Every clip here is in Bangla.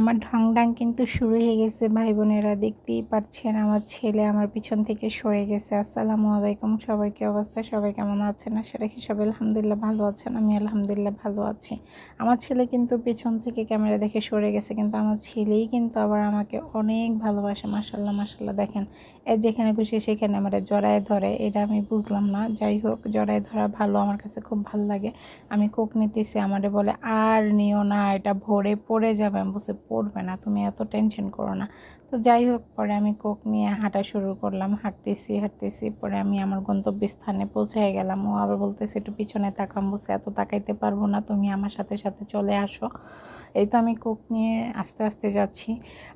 আমার ঢংঢাং কিন্তু শুরু হয়ে গেছে ভাই বোনেরা, দেখতেই পাচ্ছেন আমার ছেলে আমার পিছন থেকে সরে গেছে। আসসালামু আলাইকুম, সবার কি অবস্থা, সবাই কেমন আছেন? আশা রাখি সবাই আলহামদুলিল্লাহ ভালো আছেন। আমি আলহামদুলিল্লাহ ভালো আছি। আমার ছেলে কিন্তু পেছন থেকে ক্যামেরা দেখে সরে গেছে, কিন্তু আমার ছেলেই কিন্তু আবার আমাকে অনেক ভালোবাসে। মাশাল্লাহ মাশাল্লাহ, দেখেন যেখানে খুশি সেখানে আমার জড়ায় ধরে, এটা আমি বুঝলাম না। যাই হোক, জড়ায় ধরা ভালো, আমার কাছে খুব ভালো লাগে। আমি কোক নিতেছি, আমারে বলে আর নিও না, এটা ভরে পড়ে যাবে। আমি বলছি পড়বে না, তুমি এত টেনশন করো না। তো যাই হোক, পরে আমি কোক নিয়ে হাঁটা শুরু করলাম। হাঁটতেছি পরে আমি আমার গন্তব্যস্থানে পৌঁছে গেলাম। ও আবার বলতেছে একটু পিছনে তাকাম। বলছে এত তাকাইতে পারবো না, তুমি আমার সাথে সাথে চলে আসো। এই তো আমি কোক নিয়ে আস্তে আস্তে যাচ্ছি।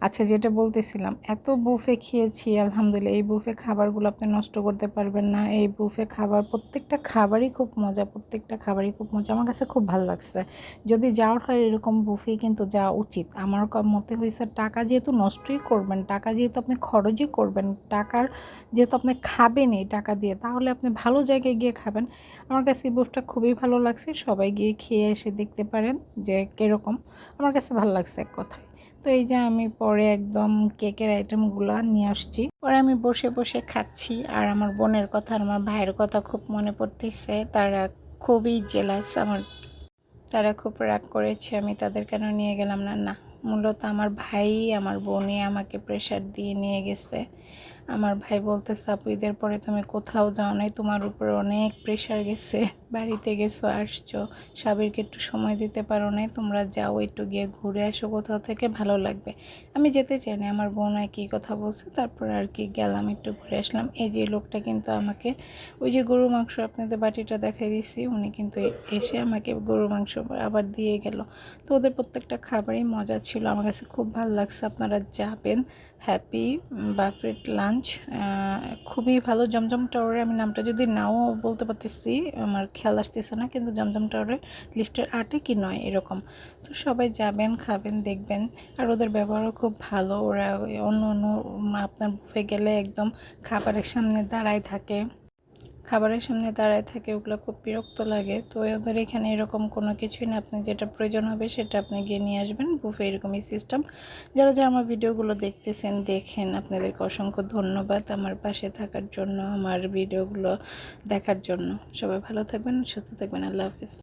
আচ্ছা, যেটা বলতেছিলাম, এত বুফে খেয়েছি আলহামদুলিল্লাহ। এই বুফে খাবারগুলো আপনি নষ্ট করতে পারবেন না। এই বুফে খাবার, প্রত্যেকটা খাবারই খুব মজা, প্রত্যেকটা খাবারই খুব মজা। আমার কাছে খুব ভালো লাগছে। যদি যাওয়ার হয় এরকম বুফে কিন্তু যাওয়া উচিত। আমার মতে হয়েছে, টাকা যেহেতু নষ্টই করবেন, টাকা যেহেতু আপনি খরচই করবেন, টাকার যেহেতু আপনি খাবেন এই টাকা দিয়ে, তাহলে আপনি ভালো জায়গায় গিয়ে খাবেন। আমার কাছে এই বুফটা খুবই ভালো লাগছে। সবাই গিয়ে খেয়ে এসে দেখতে পারেন যে কীরকম। আমার কাছে ভালো লাগছে এক কথায়। তো এই যে আমি পরে একদম কেকের আইটেমগুলো নিয়ে আসছি, পরে আমি বসে বসে খাচ্ছি। আর আমার বোনের কথা আর আমার ভাইয়ের কথা খুব মনে পড়তেছে। তারা খুবই জেলাস আমার, তারা খুব রাগ করেছে আমি তাদের কেন নিয়ে গেলাম না। না, মূলত আমার ভাই আমার বোনই আমাকে প্রেশার দিয়ে নিয়ে গেছে। আমার ভাই বলতেছে, আপু ঈদের পরে তুমি কোথাও যাও নাই, তোমার উপরে অনেক প্রেশার গেছে, বাড়িতে গেছো আসছো, সাবিরকে একটু সময় দিতে পারো নাই, তোমরা যাও একটু গিয়ে ঘুরে আসো কোথাও থেকে, ভালো লাগবে। আমি যেতে চাই না, আমার বোন একই কথা বলছে। তারপর আর কি গেলাম, একটু ঘুরে আসলাম। এই যে লোকটা কিন্তু আমাকে, ওই যে গরু মাংস আপনাদের বাটিটা দেখাই দিছি, উনি কিন্তু এসে আমাকে গরু মাংস আবার দিয়ে গেল। তো ওদের প্রত্যেকটা খাবারই মজা ছিল, আমার কাছে খুব ভালো লাগছে। আপনারা যাবেন, হ্যাপি বাফেট লাঞ্চ, খুবই ভালো। জমজম টাওয়ারে, আমি নামটা যদি নাও বলতে পারতেছি, আমার খেয়াল আসতেছে না, কিন্তু জমজম টাওয়ারে লিফটের 8 কি 9 এরকম। তো সবাই যাবেন, খাবেন, দেখবেন। আর ওদের ব্যবহারও খুব ভালো। ওরা অন্য অন্য আপনার বুফে গেলে একদম খাবারের সামনে দাঁড়ায় থাকে, ওগুলো খুব বিরক্ত লাগে। তো ওদের এখানে এরকম কোনো কিছুই না, আপনি যেটা প্রয়োজন হবে সেটা আপনি গিয়ে নিয়ে আসবেন। বুফে এরকমই সিস্টেম। যারা যারা আমার ভিডিওগুলো দেখতেছেন, দেখেন, আপনাদেরকে অসংখ্য ধন্যবাদ আমার পাশে থাকার জন্য, আমার ভিডিওগুলো দেখার জন্য। সবাই ভালো থাকবেন, সুস্থ থাকবেন। আল্লাহ হাফিজ।